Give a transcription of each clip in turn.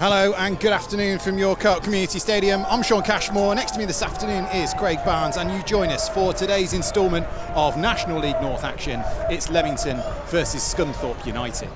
Hello and good afternoon from your Co-op Community Stadium. I'm Shaun Cashmore. Next to me this afternoon is Craig Barnes, and you join us for today's instalment of National League North action. It's Leamington versus Scunthorpe United.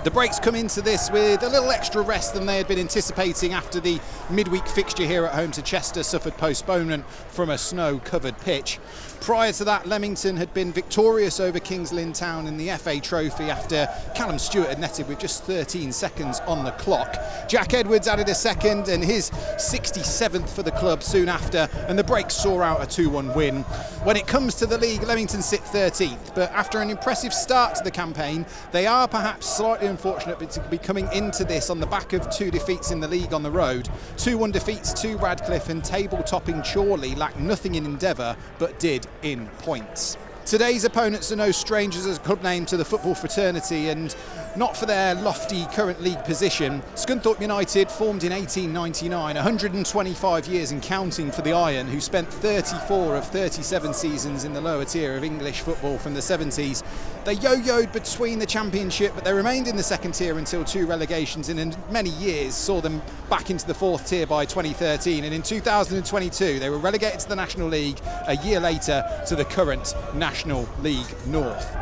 The breaks come into this with a little extra rest than they had been anticipating after the midweek fixture here at home to Chester suffered postponement from a snow-covered pitch. Prior to that, Leamington had been victorious over Kings Lynn Town in the FA Trophy after Callum Stewart had netted with just 13 seconds on the clock. Jack Edwards added a second and his 67th for the club soon after, and the breaks saw out a 2-1 win. When it comes to the league, Leamington sit 13th, but after an impressive start to the campaign, they are perhaps slightly unfortunate to be coming into this on the back of two defeats in the league on the road. 2-1 defeats to Radcliffe, and table-topping Chorley lacked nothing in endeavour but did in points. Today's opponents are no strangers as a club name to the football fraternity, and not for their lofty current league position. Scunthorpe United, formed in 1899, 125 years and counting for the Iron, who spent 34 of 37 seasons in the lower tier of English football from the 70s. They yo-yoed between the Championship, but they remained in the second tier until two relegations in many years saw them back into the fourth tier by 2013, and in 2022 they were relegated to the National League, a year later to the current National League North.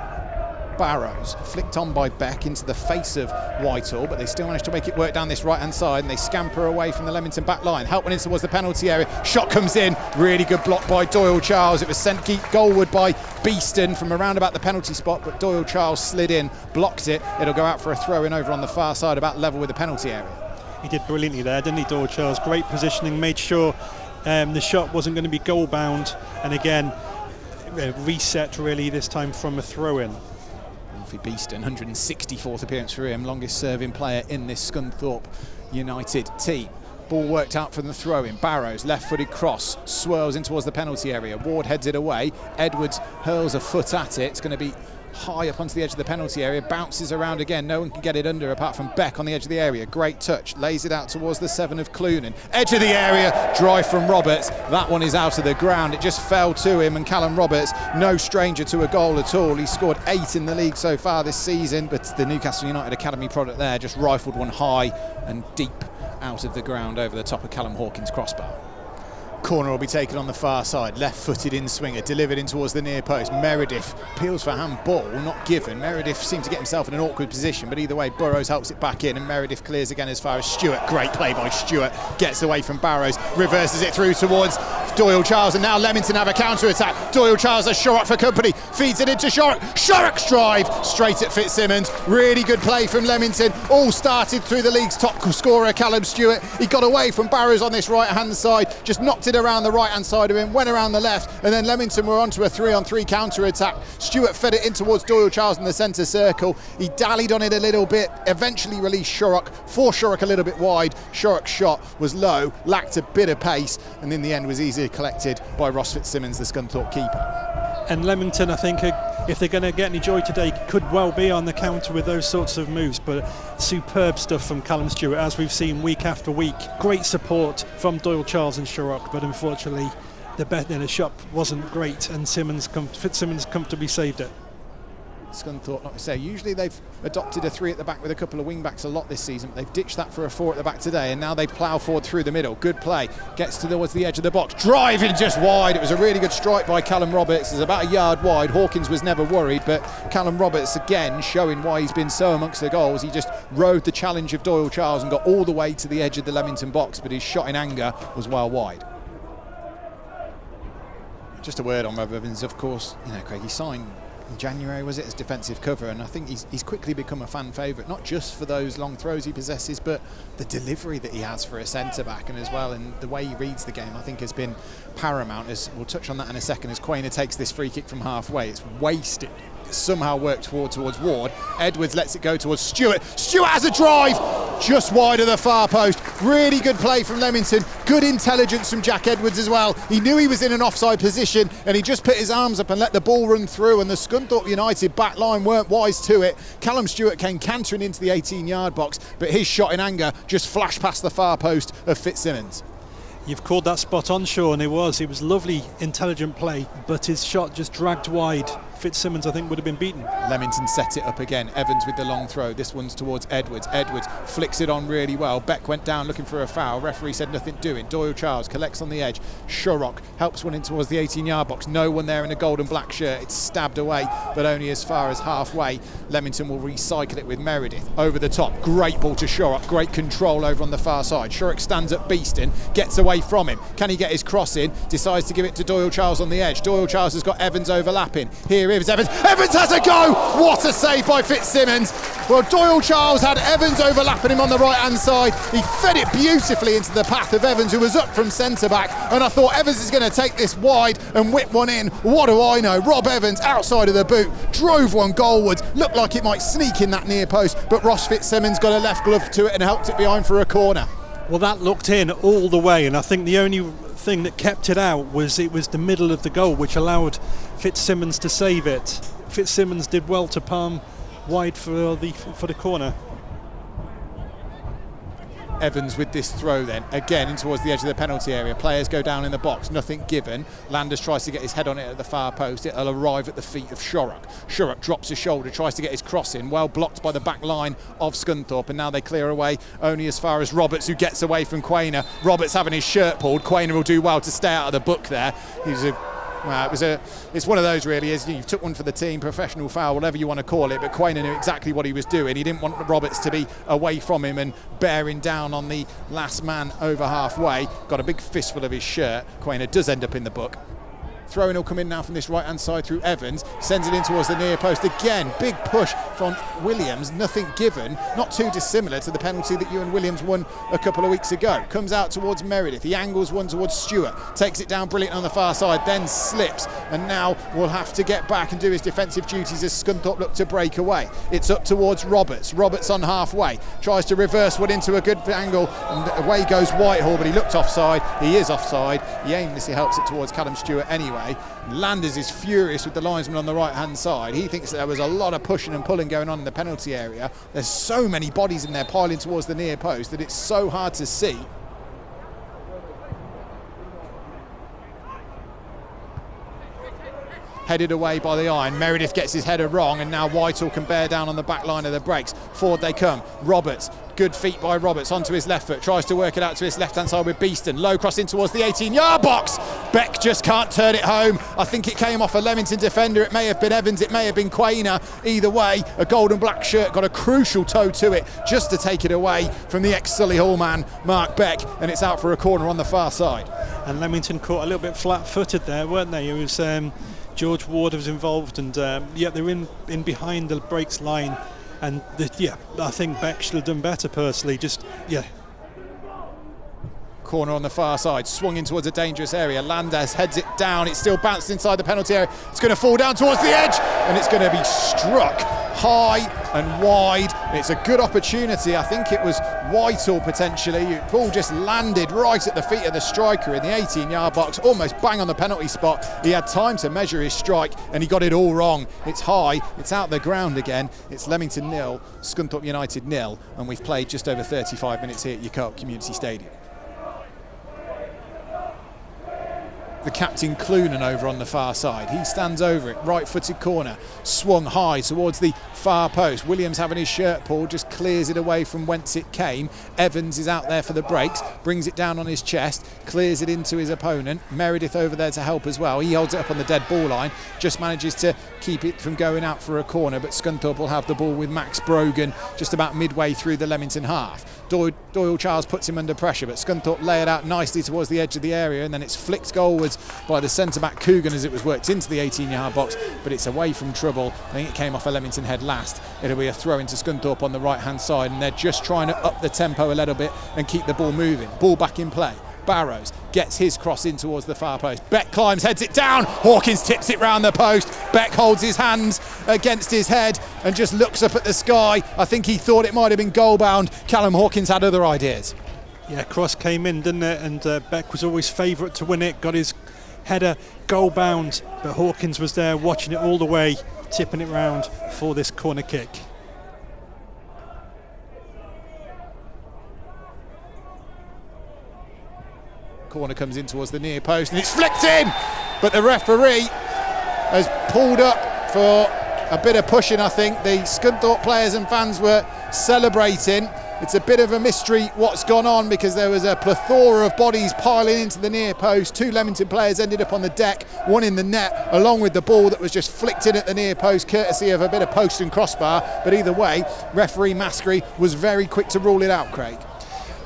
Barrows flicked on by Beck into the face of Whitehall, but they still managed to make it work down this right hand side, and they scamper away from the Leamington back line. Help went in towards the penalty area, shot comes in, really good block by Doyle Charles. It was sent goalward by Beeston from around about the penalty spot, but Doyle Charles slid in, blocked it. It'll go out for a throw in over on the far side about level with the penalty area. He did brilliantly there, didn't he, Doyle Charles? Great positioning, made sure the shot wasn't going to be goal bound, and again reset really this time from a throw in. Beeston, 164th appearance for him, longest serving player in this Scunthorpe United team. Ball worked out from the throw-in. Barrows, left-footed cross, swirls in towards the penalty area. Ward heads it away. Edwards hurls a foot at it. It's going to be high up onto the edge of the penalty area, bounces around again, no one can get it under apart from Beck on the edge of the area. Great touch, lays it out towards the 7 of Clunan, edge of the area, drive from Roberts. That one is out of the ground, it just fell to him, and Callum Roberts, no stranger to a goal at all. He's scored 8 in the league so far this season, but the Newcastle United Academy product there just rifled one high and deep out of the ground over the top of Callum Hawkins' crossbar. Corner will be taken on the far side, left-footed in-swinger, delivered in towards the near post. Meredith peels for handball, not given. Meredith seemed to get himself in an awkward position, but either way, Burrows helps it back in, and Meredith clears again as far as Stewart. Great play by Stewart, gets away from Barrows, reverses it through towards Doyle Charles, and now Leamington have a counter-attack. Doyle Charles has Shorrock for company, feeds it into Shorrock. Shorrock's drive straight at Fitzsimmons. Really good play from Leamington. All started through the league's top scorer, Callum Stewart. He got away from Barrows on this right-hand side, just knocked it around the right-hand side of him, went around the left, and then Leamington were onto a 3-on-3 counter-attack. Stewart fed it in towards Doyle Charles in the centre circle. He dallied on it a little bit, eventually released Shorrock, forced Shorrock a little bit wide. Shorrock's shot was low, lacked a bit of pace, and in the end was easily collected by Ross Fitzsimmons, the Scunthorpe keeper. And Leamington, I think, if they're going to get any joy today, could well be on the counter with those sorts of moves, but superb stuff from Callum Stewart, as we've seen week after week. Great support from Doyle Charles and Shorrock, but unfortunately the shot wasn't great, and Fitzsimmons comfortably saved it. Scunthorpe, like I say, usually they've adopted a 3 at the back with a couple of wing backs a lot this season. They've ditched that for a 4 at the back today, and now they plough forward through the middle. Good play, gets towards the edge of the box, driving just wide. It was a really good strike by Callum Roberts. It's about a yard wide. Hawkins was never worried, but Callum Roberts again showing why he's been so amongst the goals. He just rode the challenge of Doyle Charles and got all the way to the edge of the Leamington box, but his shot in anger was well wide. Just a word on Rob Evans, of course, Craig, he signed in January, was it, as defensive cover, and I think he's quickly become a fan favourite, not just for those long throws he possesses, but the delivery that he has for a centre-back, and as well, and the way he reads the game, I think has been paramount. As we'll touch on that in a second, as Quainer takes this free kick from halfway. It's wasted. It's somehow worked towards Ward. Edwards lets it go towards Stewart. Stewart has a drive just wide of the far post. Really good play from Leamington. Good intelligence from Jack Edwards as well. He knew he was in an offside position, and he just put his arms up and let the ball run through, and the Scunthorpe United back line weren't wise to it. Callum Stewart came cantering into the 18-yard box, but his shot in anger just flashed past the far post of Fitzsimmons. You've called that spot on, Shaun. It was lovely, intelligent play, but his shot just dragged wide Fitzsimmons, I think, would have been beaten. Leamington set it up again. Evans with the long throw. This one's towards Edwards. Edwards flicks it on really well. Beck went down looking for a foul. Referee said nothing doing. Doyle Charles collects on the edge. Shorrock helps one in towards the 18-yard box. No one there in a gold and black shirt. It's stabbed away, but only as far as halfway. Leamington will recycle it with Meredith. Over the top. Great ball to Shorrock. Great control over on the far side. Shorrock stands up Beeston. Gets away from him. Can he get his cross in? Decides to give it to Doyle Charles on the edge. Doyle Charles has got Evans overlapping. Here is Evans. Evans has a go! What a save by Fitzsimmons. Well, Doyle Charles had Evans overlapping him on the right-hand side. He fed it beautifully into the path of Evans, who was up from centre-back. And I thought Evans is going to take this wide and whip one in. What do I know? Rob Evans, outside of the boot, drove one goalwards. Looked like it might sneak in that near post, but Ross Fitzsimmons got a left glove to it and helped it behind for a corner. Well, that looked in all the way, and I think the only thing that kept it out was the middle of the goal, which allowed Fitzsimmons to save it. Fitzsimmons did well to palm wide for the corner. Evans with this throw then, again in towards the edge of the penalty area. Players go down in the box, nothing given. Landers tries to get his head on it at the far post. It'll arrive at the feet of Shorrock. Shorrock drops his shoulder, tries to get his cross in, well blocked by the back line of Scunthorpe, and now they clear away only as far as Roberts, who gets away from Quainer. Roberts having his shirt pulled. Quainer will do well to stay out of the book there. It's one of those really, is you took one for the team, professional foul, whatever you want to call it, but Quainer knew exactly what he was doing. He didn't want Roberts to be away from him and bearing down on the last man over halfway. Got a big fistful of his shirt. Quainer does end up in the book. Throw-in will come in now from this right-hand side through Evans. Sends it in towards the near post. Again, big push from Williams. Nothing given. Not too dissimilar to the penalty that Ewan Williams won a couple of weeks ago. Comes out towards Meredith. He angles one towards Stewart. Takes it down brilliant on the far side. Then slips. And now will have to get back and do his defensive duties as Scunthorpe look to break away. It's up towards Roberts. Roberts on halfway. Tries to reverse one into a good angle. And away goes Whitehall, but he looked offside. He is offside. He aimlessly helps it towards Callum Stewart anyway. Landers is furious with the linesman on the right hand side. He thinks there was a lot of pushing and pulling going on in the penalty area. There's so many bodies in there piling towards the near post that it's so hard to see. Headed away by the iron. Meredith gets his header wrong, and now Whitehall can bear down on the back line of the breaks. Forward they come. Roberts, good feet by Roberts onto his left foot. Tries to work it out to his left-hand side with Beeston. Low cross in towards the 18-yard box. Beck just can't turn it home. I think it came off a Leamington defender. It may have been Evans. It may have been Quainer. Either way, a gold and black shirt got a crucial toe to it just to take it away from the ex-Solihull man, Mark Beck, and it's out for a corner on the far side. And Leamington caught a little bit flat-footed there, weren't they? It was George Ward was involved, and they were in behind the breaks line, and I think Beck should have done better personally. Corner on the far side, swung in towards a dangerous area. Landers heads it down. It's still bounced inside the penalty area. It's going to fall down towards the edge, and it's going to be struck high and wide. It's a good opportunity. I think it was Whitehall potentially. The ball just landed right at the feet of the striker in the 18-yard box, almost bang on the penalty spot. He had time to measure his strike, and he got it all wrong. It's high, it's out the ground again. It's Leamington 0, Scunthorpe United 0, and we've played just over 35 minutes here at Scunthorpe Community Stadium. The captain Clunan over on the far side. He stands over it, right-footed corner, swung high towards the far post. Williams having his shirt pulled, just clears it away from whence it came. Evans is out there for the breaks, brings it down on his chest, clears it into his opponent. Meredith over there to help as well. He holds it up on the dead ball line, just manages to keep it from going out for a corner, but Scunthorpe will have the ball with Max Brogan just about midway through the Leamington half. Doyle Charles puts him under pressure, but Scunthorpe lay it out nicely towards the edge of the area, and then it's flicked goalwards by the centre-back Coogan as it was worked into the 18-yard box, but it's away from trouble. I think it came off a Leamington head last. It'll be a throw into Scunthorpe on the right-hand side, and they're just trying to up the tempo a little bit and keep the ball moving. Ball back in play. Barrows gets his cross in towards the far post. Beck climbs, heads it down. Hawkins tips it round the post. Beck holds his hands against his head and just looks up at the sky. I think he thought it might have been goal bound. Callum Hawkins had other ideas. Yeah, cross came in, didn't it? And Beck was always favourite to win it. Got his header goal bound, but Hawkins was there watching it all the way, tipping it round for this corner kick. Corner comes in towards the near post and it's flicked in, but the referee has pulled up for a bit of pushing, I think. The Scunthorpe players and fans were celebrating. It's a bit of a mystery what's gone on, because there was a plethora of bodies piling into the near post. 2 Leamington players ended up on the deck, one in the net, along with the ball that was just flicked in at the near post, courtesy of a bit of post and crossbar. But either way, referee Maskery was very quick to rule it out, Craig.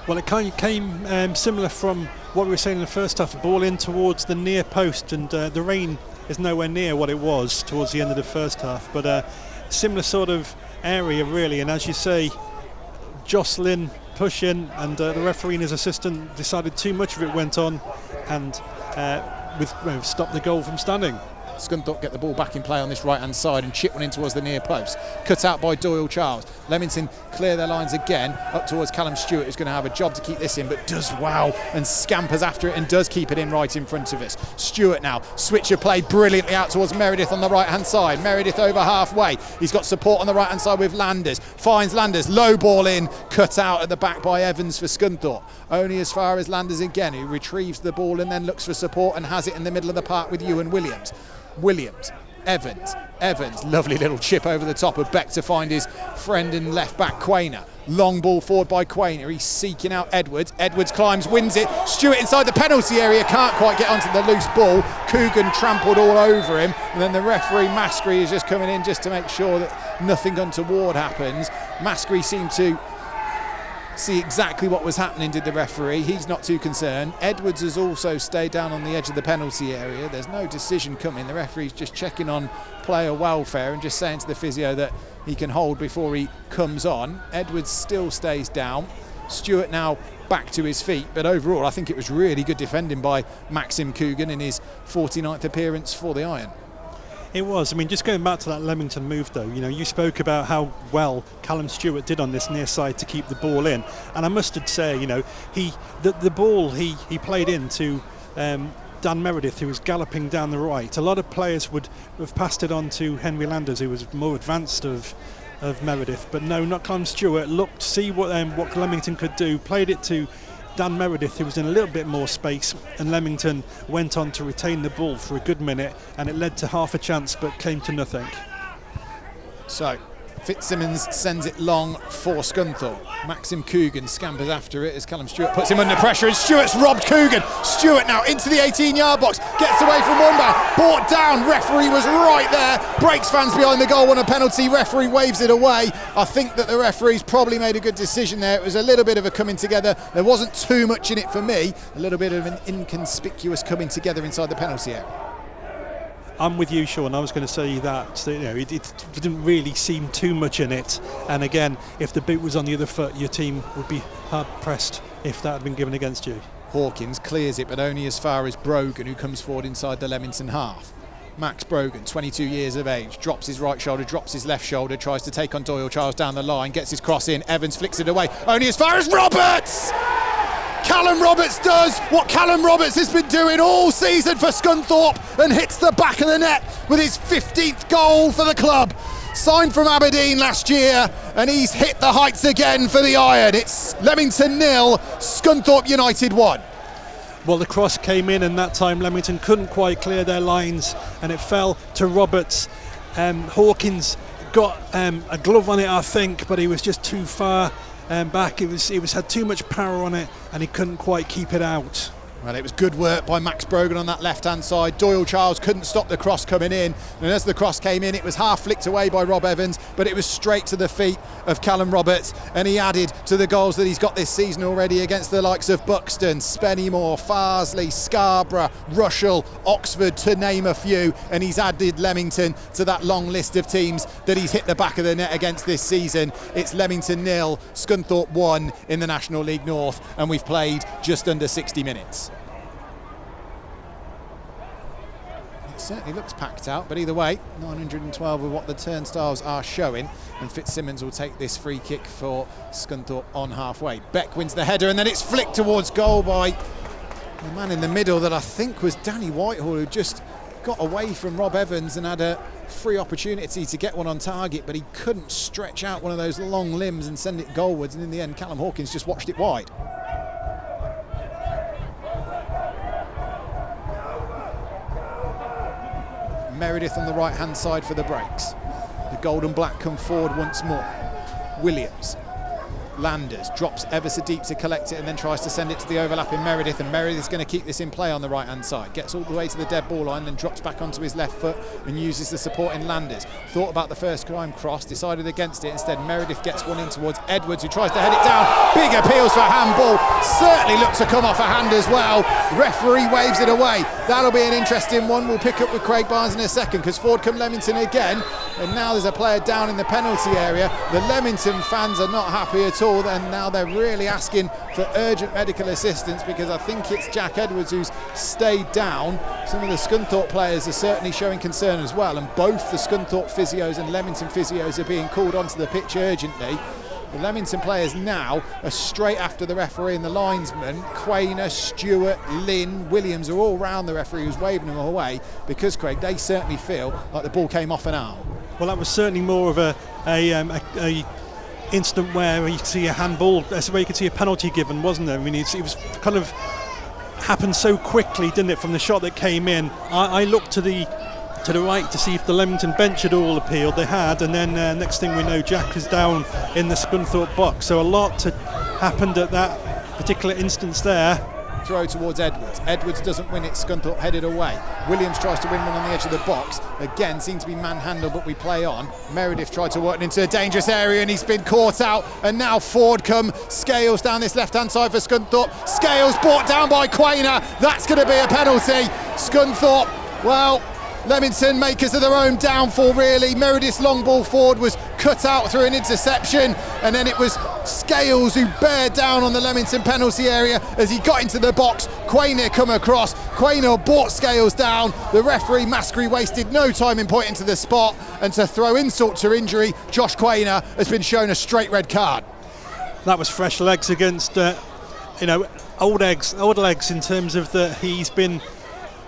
Well, it kind of came similar from what we were saying in the first half. The ball in towards the near post, and the rain is nowhere near what it was towards the end of the first half. But similar sort of area, really. And as you say, jostling, pushing, and the referee and his assistant decided too much of it went on, and stopped the goal from standing. Scunthorpe get the ball back in play on this right hand side and chip one in towards the near post. Cut out by Doyle Charles. Leamington clear their lines again up towards Callum Stewart, who's going to have a job to keep this in, but does wow and scampers after it and does keep it in right in front of us. Stewart now, switch of play brilliantly out towards Meredith on the right hand side. Meredith over halfway. He's got support on the right hand side with Landers. Finds Landers, low ball in, cut out at the back by Evans for Scunthorpe. Only as far as Landers again, who retrieves the ball and then looks for support and has it in the middle of the park with Ewan Williams. Evans, lovely little chip over the top of Beck to find his friend and left back Quainer. Long ball forward by Quainer, he's seeking out Edwards. Edwards climbs, wins it. Stewart inside the penalty area, can't quite get onto the loose ball. Coogan trampled all over him, and then the referee Maskery is just coming in just to make sure that nothing untoward happens. Maskery seemed to see exactly what was happening, did the referee. He's not too concerned. Edwards has also stayed down on the edge of the penalty area. There's no decision coming. The referee's just checking on player welfare and just saying to the physio that he can hold before he comes on. Edwards still stays down. Stewart now back to his feet, but overall I think it was really good defending by Maxim Coogan in his 49th appearance for the Iron. It was. I mean, just going back to that Leamington move, though, you spoke about how well Callum Stewart did on this near side to keep the ball in, and I must say, the ball he played into Dan Meredith, who was galloping down the right. A lot of players would have passed it on to Henry Landers, who was more advanced of Meredith, but no, not Callum Stewart. Looked to see what Leamington could do, played it to Dan Meredith, who was in a little bit more space, and Leamington went on to retain the ball for a good minute, and it led to half a chance but came to nothing. So Fitzsimmons sends it long for Scunthorpe. Maxim Coogan scampers after it as Callum Stewart puts him under pressure, and Stewart's robbed Coogan. Stewart now into the 18-yard box, gets away from one man, brought down, referee was right there, breaks fans behind the goal on a penalty, referee waves it away. I think that the referee's probably made a good decision there. It was a little bit of a coming together. There wasn't too much in it for me, a little bit of an inconspicuous coming together inside the penalty area. I'm with you, Shaun. I was going to say that it didn't really seem too much in it. And again, if the boot was on the other foot, your team would be hard pressed if that had been given against you. Hawkins clears it, but only as far as Brogan, who comes forward inside the Leamington half. Max Brogan, 22 years of age, drops his right shoulder, drops his left shoulder, tries to take on Doyle Charles down the line, gets his cross in. Evans flicks it away, only as far as Roberts! Callum Roberts does what Callum Roberts has been doing all season for Scunthorpe and hits the back of the net with his 15th goal for the club. Signed from Aberdeen last year, and he's hit the heights again for the Iron. It's Leamington 0, Scunthorpe United 1. Well, the cross came in, and that time Leamington couldn't quite clear their lines, and it fell to Roberts. Hawkins got a glove on it, I think, but he was just too far back. It was had too much power on it, and he couldn't quite keep it out. Well, it was good work by Max Brogan on that left-hand side. Doyle Charles couldn't stop the cross coming in, and as the cross came in, it was half flicked away by Rob Evans, but it was straight to the feet of Callum Roberts, and he added to the goals that he's got this season already against the likes of Buxton, Spennymoor, Farsley, Scarborough, Rushall, Oxford, to name a few, and he's added Leamington to that long list of teams that he's hit the back of the net against this season. It's Leamington 0, Scunthorpe 1 in the National League North, and we've played just under 60 minutes. Certainly looks packed out, but either way, 912 with what the turnstiles are showing, and Fitzsimmons will take this free kick for Scunthorpe on halfway. Beck wins the header, and then it's flicked towards goal by the man in the middle that I think was Danny Whitehall, who just got away from Rob Evans and had a free opportunity to get one on target, but he couldn't stretch out one of those long limbs and send it goalwards, and in the end Callum Hawkins just watched it wide. Meredith on the right hand side for the breaks. The gold and black come forward once more. Williams, Landers, drops ever so deep to collect it and then tries to send it to the overlapping Meredith, and Meredith's going to keep this in play on the right hand side. Gets all the way to the dead ball line, then drops back onto his left foot and uses the support in Landers. Thought about the first time cross, decided against it. Instead Meredith gets one in towards Edwards, who tries to head it down. Big appeals for handball, certainly looks to come off a hand as well. Referee waves it away. That'll be an interesting one. We'll pick up with Craig Barnes in a second, because forward come Leamington again, and now there's a player down in the penalty area. The Leamington fans are not happy at all, and now they're really asking for urgent medical assistance, because I think it's Jack Edwards who's stayed down. Some of the Scunthorpe players are certainly showing concern as well, and both the Scunthorpe physios and Leamington physios are being called onto the pitch urgently. The Leamington players now are straight after the referee and the linesman. Quainer, Stewart, Lynn, Williams are all round the referee who's waving them away, because, Craig, they certainly feel like the ball came off an arm. Well, that was certainly more of a incident where you could see a handball, that's where you could see a penalty given, wasn't there? I mean, it was kind of happened so quickly, didn't it, from the shot that came in. I looked to the right to see if the Leamington bench had all appealed. They had, and then next thing we know, Jack is down in the Scunthorpe box. So a lot happened at that particular instance there. Throw towards Edwards. Edwards doesn't win it, Scunthorpe headed away. Williams tries to win one on the edge of the box. Again, seems to be manhandled, but we play on. Meredith tried to work it into a dangerous area and he's been caught out. And now forward come Scales down this left-hand side for Scunthorpe. Scales brought down by Quainer. That's going to be a penalty. Scunthorpe, well, Leamington makers of their own downfall, really. Meredith's long ball forward was cut out through an interception, and then it was Scales who bared down on the Leamington penalty area as he got into the box. Quainer come across. Quainer brought Scales down. The referee, Maskery, wasted no time in pointing to the spot, and to throw insult to injury, Josh Quainer has been shown a straight red card. That was fresh legs against, old legs in terms of that he's been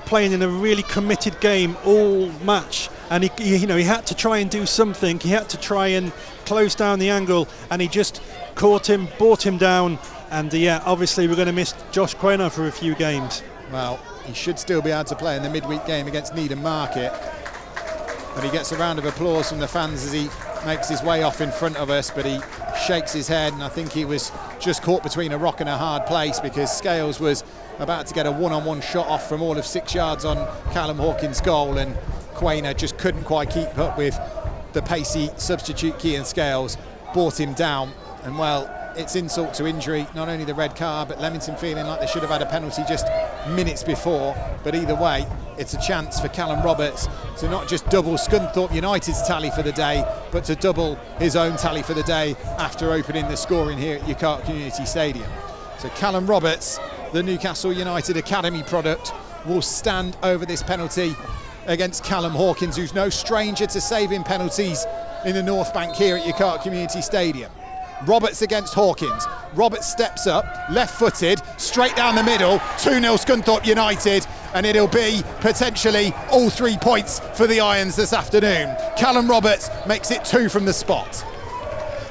playing in a really committed game all match, and he had to try and do something. He had to try and close down the angle, and he just caught him, brought him down, and obviously we're going to miss Josh Quainer for a few games. Well, he should still be able to play in the midweek game against Needham Market, but he gets a round of applause from the fans as he makes his way off in front of us, but he shakes his head, and I think he was just caught between a rock and a hard place, because Scales was about to get a one-on-one shot off from all of 6 yards on Callum Hawkins' goal, and Quainer just couldn't quite keep up with the pacey substitute Kean Scales, brought him down, and well, it's insult to injury. Not only the red card, but Leamington feeling like they should have had a penalty just minutes before. But either way, it's a chance for Callum Roberts to not just double Scunthorpe United's tally for the day, but to double his own tally for the day after opening the scoring here at Ucark Community Stadium. So Callum Roberts, the Newcastle United Academy product, will stand over this penalty against Callum Hawkins, who's no stranger to saving penalties in the North Bank here at Ucark Community Stadium. Roberts against Hawkins. Roberts steps up, left-footed, straight down the middle, 2-0 Scunthorpe United, and it'll be potentially all 3 points for the Irons this afternoon. Callum Roberts makes it 2 from the spot.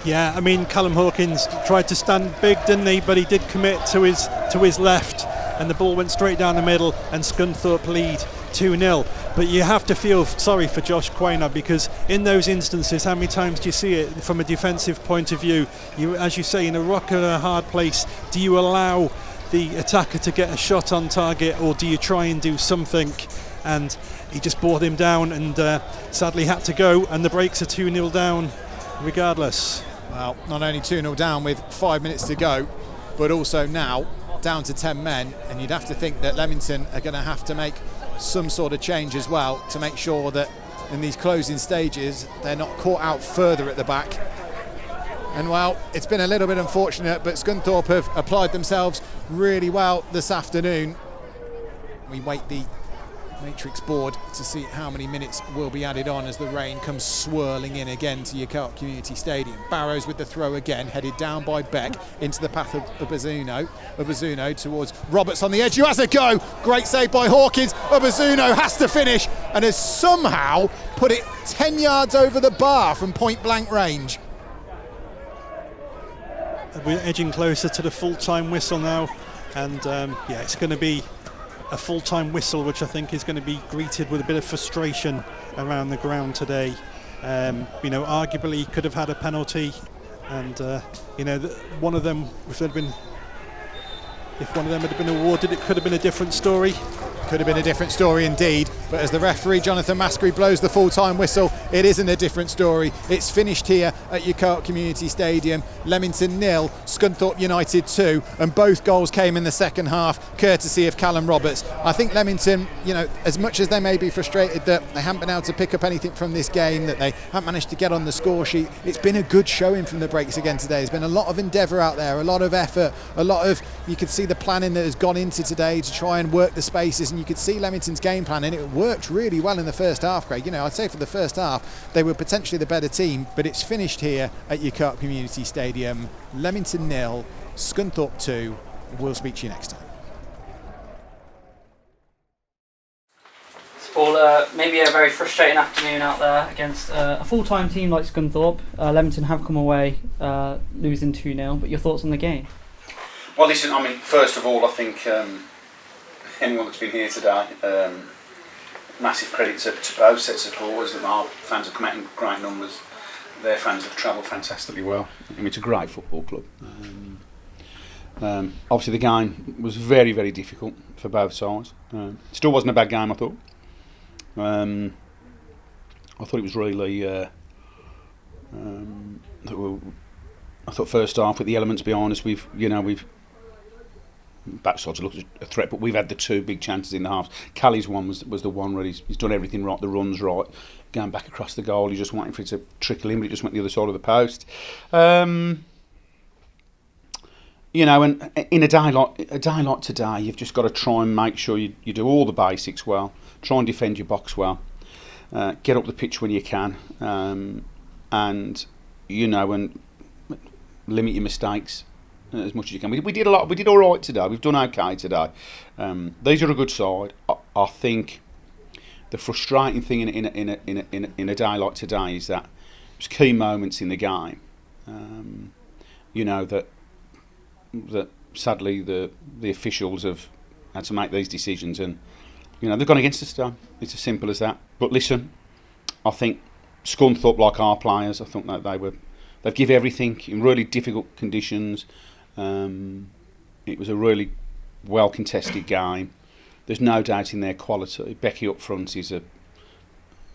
Yeah, I mean, Callum Hawkins tried to stand big, didn't he? But he did commit to his left, and the ball went straight down the middle, and Scunthorpe lead 2-0. But you have to feel sorry for Josh Quainer, because in those instances, how many times do you see it from a defensive point of view? You, as you say, in a rock and a hard place, do you allow the attacker to get a shot on target, or do you try and do something? And he just brought him down, and sadly had to go, and the breaks are 2-0 down regardless. Well, not only 2-0 down with 5 minutes to go, but also now down to 10 men, and you'd have to think that Leamington are going to have to make some sort of change as well to make sure that in these closing stages they're not caught out further at the back. And well, it's been a little bit unfortunate, but Scunthorpe have applied themselves really well this afternoon. We wait the matrix board to see how many minutes will be added on as the rain comes swirling in again to Ucark Community Stadium. Barrows with the throw again, headed down by Beck into the path of Obazuno towards Roberts on the edge, who has a go. Great save by Hawkins. Obazuno has to finish and has somehow put it 10 yards over the bar from point blank range. We're edging closer to the full-time whistle now, and it's going to be a full-time whistle, which I think is going to be greeted with a bit of frustration around the ground today. Arguably could have had a penalty, and one of them, if one of them had been awarded, it could have been a different story. Could have been a different story indeed, but as the referee Jonathan Maskery blows the full-time whistle, it isn't a different story. It's finished here at Scunthorpe Community Stadium. Leamington 0, Scunthorpe United 2, and both goals came in the second half, courtesy of Callum Roberts. I think Leamington, as much as they may be frustrated that they haven't been able to pick up anything from this game, that they haven't managed to get on the score sheet, it's been a good showing from the breaks again today. There's been a lot of endeavour out there, a lot of effort, you could see the planning that has gone into today to try and work the spaces, and you could see Leamington's game plan, and it worked really well in the first half, Craig. I'd say for the first half they were potentially the better team, but it's finished here at Scunthorpe Community Stadium. Leamington 0, Scunthorpe 2. We'll speak to you next time. Paul, maybe a very frustrating afternoon out there against a full-time team like Scunthorpe. Leamington have come away losing 2-0, but your thoughts on the game? Well, listen, first of all, I think anyone that's been here today, massive credit to both sets of supporters. That our fans have come out in great numbers. Their fans have travelled fantastically well. It's a great football club. Obviously, the game was very, very difficult for both sides. Still wasn't a bad game, I thought. I thought it was really. I thought first half with the elements behind us, we've Backside to look at a threat, but we've had the two big chances in the halves. Callie's one was the one where he's done everything right, the run's right, going back across the goal, he's just waiting for it to trickle in, but it just went the other side of the post. And in a day like today, you've just got to try and make sure you do all the basics well, try and defend your box well, get up the pitch when you can, and limit your mistakes as much as you can. We did a lot. We did all right today. We've done okay today. These are a good side. I think the frustrating thing in a day like today is that there's key moments in the game. That sadly the officials have had to make these decisions, and they've gone against us today. It's as simple as that. But listen, I think Scunthorpe, like our players, I think that they've given everything in really difficult conditions. It was a really well contested game. There's no doubt in their quality. Becky up front is a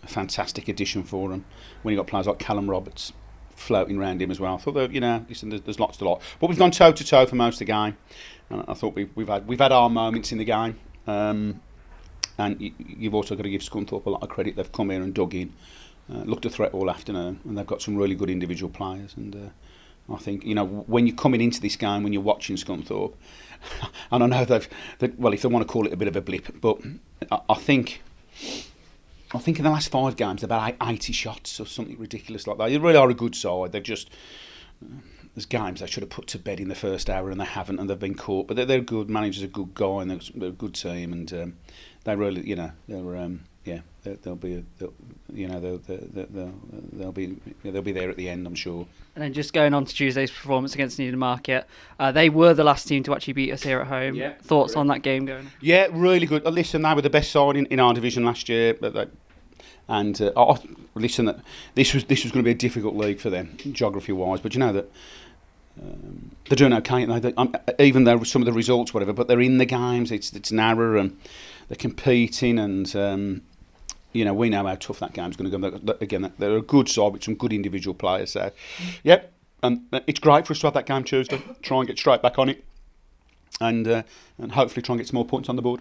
fantastic addition for them. When you got players like Callum Roberts floating around him as well, I thought there's lots to like. But we've gone toe to toe for most of the game. And I thought we've had our moments in the game. And you've also got to give Scunthorpe a lot of credit. They've come here and dug in, looked a threat all afternoon, and they've got some really good individual players. And I think when you're coming into this game, when you're watching Scunthorpe, and I know if they want to call it a bit of a blip, but I think in the last 5 games, they've had 80 shots or something ridiculous like that. They really are a good side. They've just there's games they should have put to bed in the first hour and they haven't, and they've been caught. But they're good. Manager's a good guy, and they're a good team, and they really they'll be there at the end, I'm sure. And then just going on to Tuesday's performance against Newmarket, they were the last team to actually beat us here at home. Yeah, thoughts on that game going? Yeah, really good. Listen, they were the best side in our division last year, listen, that this was going to be a difficult league for them, geography-wise. But that they're doing okay. Even though some of the results, whatever, but they're in the games. It's narrow and they're competing, and we know how tough that game's going to go. Again, they're a good side with some good individual players. So, yep, and it's great for us to have that game Tuesday. Try and get straight back on it, and hopefully try and get some more points on the board.